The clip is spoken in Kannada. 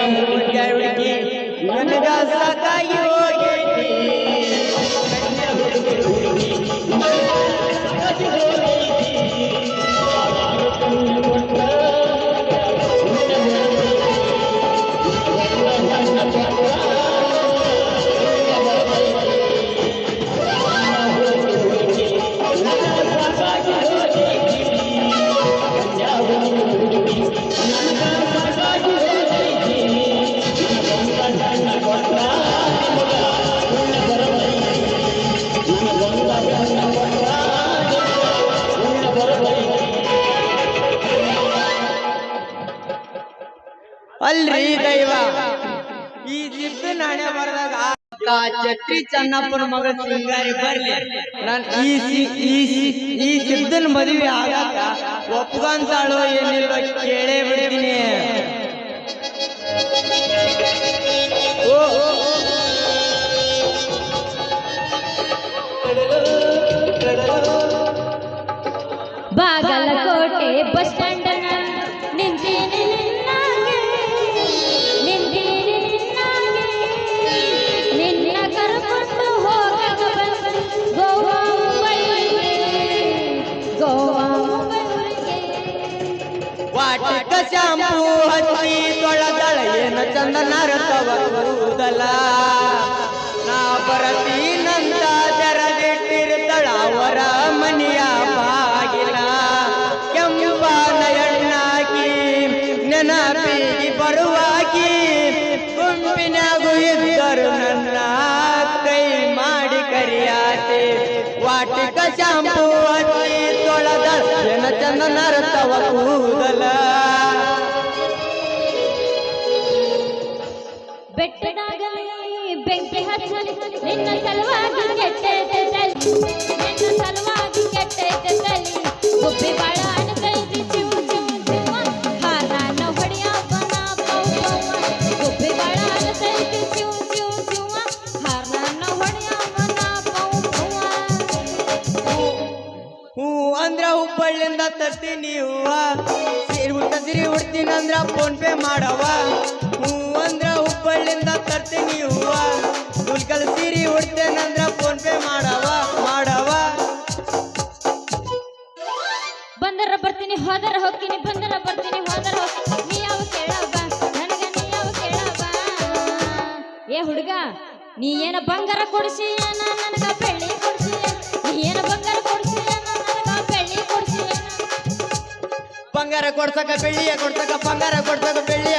ಹುಡುಗಿ ನನಗ ಸಾಕಾಗಿ ಹೋಗೈತಿ ಅಲ್ರಿ ದೈವ ಈ ಜಿದ್ದು ನಾಣೆ ಬರದಾಗ ಚಕ್ರಿ ಚನ್ನಪ್ಪನ ಮಗ ಸಿಂಗಾರಿ ಬರ್ಲಿ ನಾನು ಈ ಸಿದ್ದನ ಮದುವೆ ಆಗಾಕ ಒಪ್ಕೊಂತಾಳೋ ಏನಿಲ್ಲ ಕೇಳೇ ಬಿಡ್ತೀನಿ ಬಾಗಲಕೋಟೆ ಬಸ್ ಸ್ಟ್ಯಾಂಡ್ ನಿಂತೀನಿ ನಿನ್ನ ಕರ್ಕೊಂಡು ಹೋಗಕ ಗೋವಾ ವಾಟಕ ಶಾಂಪೂ ಹಚ್ಚಿ ತೊಳೆದಳ ಏನ ಚಂದನ ರತವ ಕೂದಲ ನಾ ಬರತೀನಂತ ಜರದಿಟ್ಟಿರ್ತಾಳ ಅವರ ಮನೆಯ ಬಾಗಿಲ ಕೆಂಪಾನ ಎಣ್ಣಾಕಿ ನೆನಪಿಗೆ ಬರುವಾಗಿ ಗುಂಪಿನಾಗು ಇದ್ದರು ನನ್ನ ಕೈ ಮಾಡಿ ಕರಿಯಾತೆ ವಾಟಿಕ ಶಾಂಪೂ ಹಚ್ಚಿ ತೊಳೆದಳ ಏನ ಚಂದನ ರತವ ಕೂದಲ ಬೆಟ್ಟದಾಗಲಿ ಬೆಂಕಿ ಹಚ್ಚಲಿ ನಿನ್ನ ಸಲುವಾಗಿ ಕೆಟ್ಟೈತೆ ತಲಿ ಗುಬ್ಬಿ ಬಾಳ ಅಣತೈತಿ ಚಿವು ಚಿವು ಚಿವ ಹಾರಾನ ಹೊಡಿಯಪ್ಪನ ಗುಬ್ಬಿ ಬಾಳ ಅಣತೈತಿ ಚಿವು ಚಿವು ಚಿವ ಹಾರಾನ ಹೊಡಿಯಪ್ಪನ ಹೂ ಅಂದ್ರ ಹುಬ್ಬಳ್ಳಿಂದ ತರ್ತೀನಿ ಹೂವ ಸಿರಿ ಉಡ್ತೀನಂದ್ರ ಫೋನ್ ಪೇ ಮಾಡವ ಹೂ ಅಂದ್ರ ಹುಬ್ಬಳ್ಳಿಂದ ತರ್ತೀನಿ ಹೂವ ಹುಲ್ಕಲ್ ಸೀರಿ ಉಡ್ತೇನಂದ್ರ ಫೋನ್ ಪೇ ಮಾಡವ ಬಂದರ ಬರ್ತೀನಿ ಹೋದರ ಹೋಗ್ತೀನಿ ಬಂದರ ಬರ್ತೀನಿ ಹೋದರ ಹೋಗ್ತೀನಿ ನೀ ಯಾವ ಕೇಳವ ನನಗ ನೀ ಯಾವ ಕೇಳವ ಏ ಹುಡುಗ ನೀ ಏನ ಬಂಗಾರ ಕೊಡ್ಸಿ ನನಗ ಬೆಳ್ಳಿ ಕೊಡ್ಸಿ ನೀ ಏನ ಬಂಗಾರ ಕೊಡ್ಸಿ ನನಗ ಬೆಳ್ಳಿ ಕೊಡ್ಸಿ ಬಂಗಾರ ಕೊಡ್ಸಕ ಬೆಳ್ಳಿಯ ಕೊಡ್ಸಕ ಬಂಗಾರ ಕೊಡ್ಸಕ ಬೆಳ್ಳಿಯ